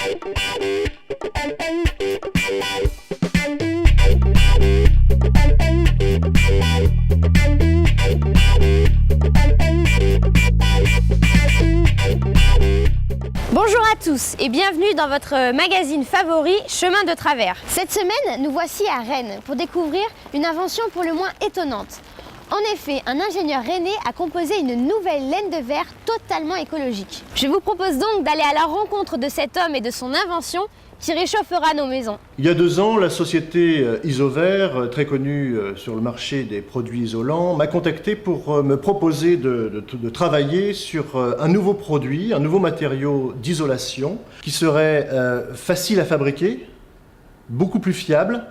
Bonjour à tous et bienvenue dans votre magazine favori Chemin de travers. Cette semaine, nous voici à Rennes pour découvrir une invention pour le moins étonnante. En effet, un ingénieur rennais a composé une nouvelle laine de verre totalement écologique. Je vous propose donc d'aller à la rencontre de cet homme et de son invention qui réchauffera nos maisons. Il y a 2 ans, la société Isover, très connue sur le marché des produits isolants, m'a contacté pour me proposer de travailler sur un nouveau produit, un nouveau matériau d'isolation qui serait facile à fabriquer, beaucoup plus fiable,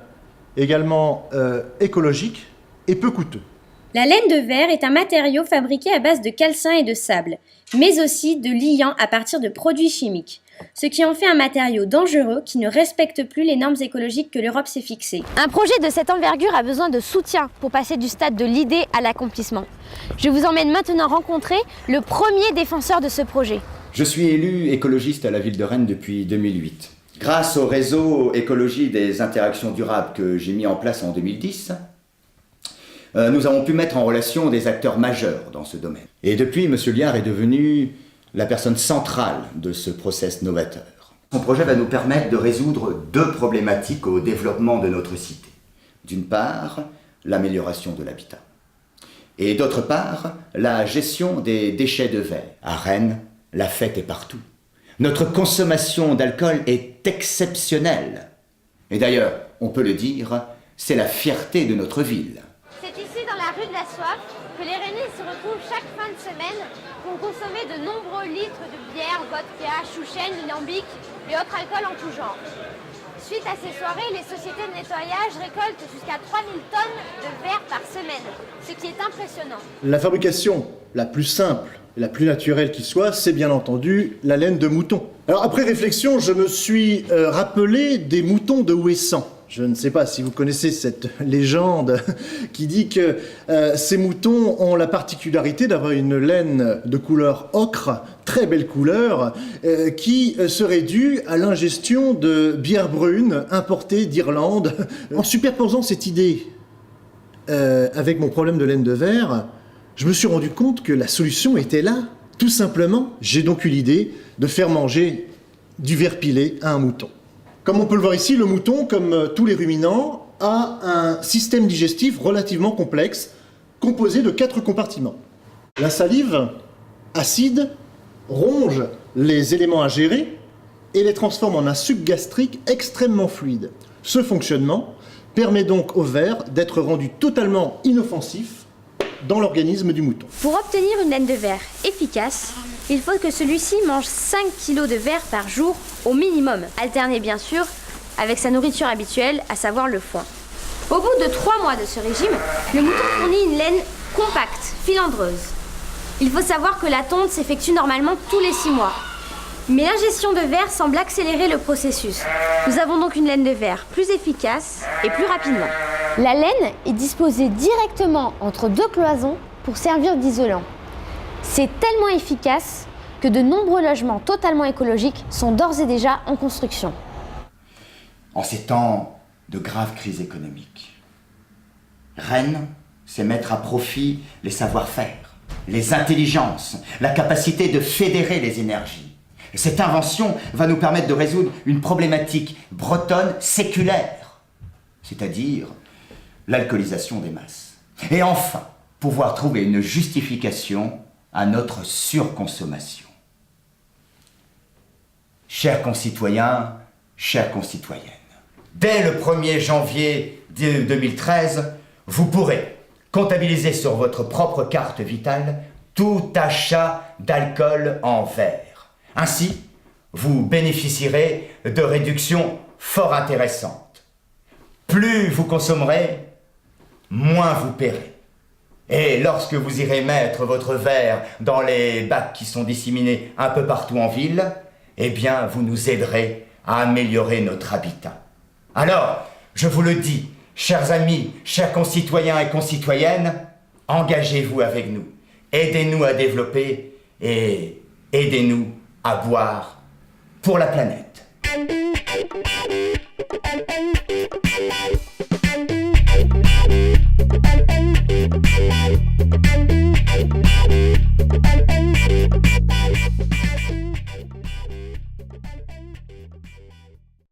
également écologique et peu coûteux. La laine de verre est un matériau fabriqué à base de calcin et de sable, mais aussi de liants à partir de produits chimiques, ce qui en fait un matériau dangereux qui ne respecte plus les normes écologiques que l'Europe s'est fixées. Un projet de cette envergure a besoin de soutien pour passer du stade de l'idée à l'accomplissement. Je vous emmène maintenant rencontrer le premier défenseur de ce projet. Je suis élu écologiste à la ville de Rennes depuis 2008. Grâce au réseau écologie des interactions durables que j'ai mis en place en 2010, nous avons pu mettre en relation des acteurs majeurs dans ce domaine. Et depuis, M. Liard est devenu la personne centrale de ce process novateur. Son projet va nous permettre de résoudre 2 problématiques au développement de notre cité. D'une part, l'amélioration de l'habitat. Et d'autre part, la gestion des déchets de verre. À Rennes, la fête est partout. Notre consommation d'alcool est exceptionnelle. Et d'ailleurs, on peut le dire, c'est la fierté de notre ville. C'est ici, dans la rue de la Soif, que les Rennais se retrouvent chaque fin de semaine pour consommer de nombreux litres de bière, vodka, chouchen, lambic et autres alcools en tout genre. Suite à ces soirées, les sociétés de nettoyage récoltent jusqu'à 3000 tonnes de verre par semaine, ce qui est impressionnant. La fabrication la plus simple, la plus naturelle qui soit, c'est bien entendu la laine de mouton. Alors après réflexion, je me suis rappelé des moutons de Ouessant. Je ne sais pas si vous connaissez cette légende qui dit que ces moutons ont la particularité d'avoir une laine de couleur ocre, très belle couleur, qui serait due à l'ingestion de bière brune importée d'Irlande. En superposant cette idée avec mon problème de laine de verre, je me suis rendu compte que la solution était là. Tout simplement, j'ai donc eu l'idée de faire manger du verre pilé à un mouton. Comme on peut le voir ici, le mouton, comme tous les ruminants, a un système digestif relativement complexe, composé de 4 compartiments. La salive, acide, ronge les éléments ingérés et les transforme en un suc gastrique extrêmement fluide. Ce fonctionnement permet donc au verre d'être rendu totalement inoffensif dans l'organisme du mouton. Pour obtenir une laine de verre efficace, il faut que celui-ci mange 5 kg de verre par jour au minimum, alterné bien sûr avec sa nourriture habituelle, à savoir le foin. Au bout de 3 mois de ce régime, le mouton fournit une laine compacte, filandreuse. Il faut savoir que la tonte s'effectue normalement tous les 6 mois. Mais l'ingestion de verre semble accélérer le processus. Nous avons donc une laine de verre plus efficace et plus rapidement. La laine est disposée directement entre 2 cloisons pour servir d'isolant. C'est tellement efficace que de nombreux logements totalement écologiques sont d'ores et déjà en construction. En ces temps de graves crises économiques, Rennes sait mettre à profit les savoir-faire, les intelligences, la capacité de fédérer les énergies. Cette invention va nous permettre de résoudre une problématique bretonne séculaire, c'est-à-dire l'alcoolisation des masses. Et enfin, pouvoir trouver une justification à notre surconsommation. Chers concitoyens, chères concitoyennes, dès le 1er janvier 2013, vous pourrez comptabiliser sur votre propre carte vitale tout achat d'alcool en verre. Ainsi, vous bénéficierez de réductions fort intéressantes. Plus vous consommerez, moins vous paierez. Et lorsque vous irez mettre votre verre dans les bacs qui sont disséminés un peu partout en ville, eh bien, vous nous aiderez à améliorer notre habitat. Alors, je vous le dis, chers amis, chers concitoyens et concitoyennes, engagez-vous avec nous. Aidez-nous à développer et aidez-nous à boire pour la planète.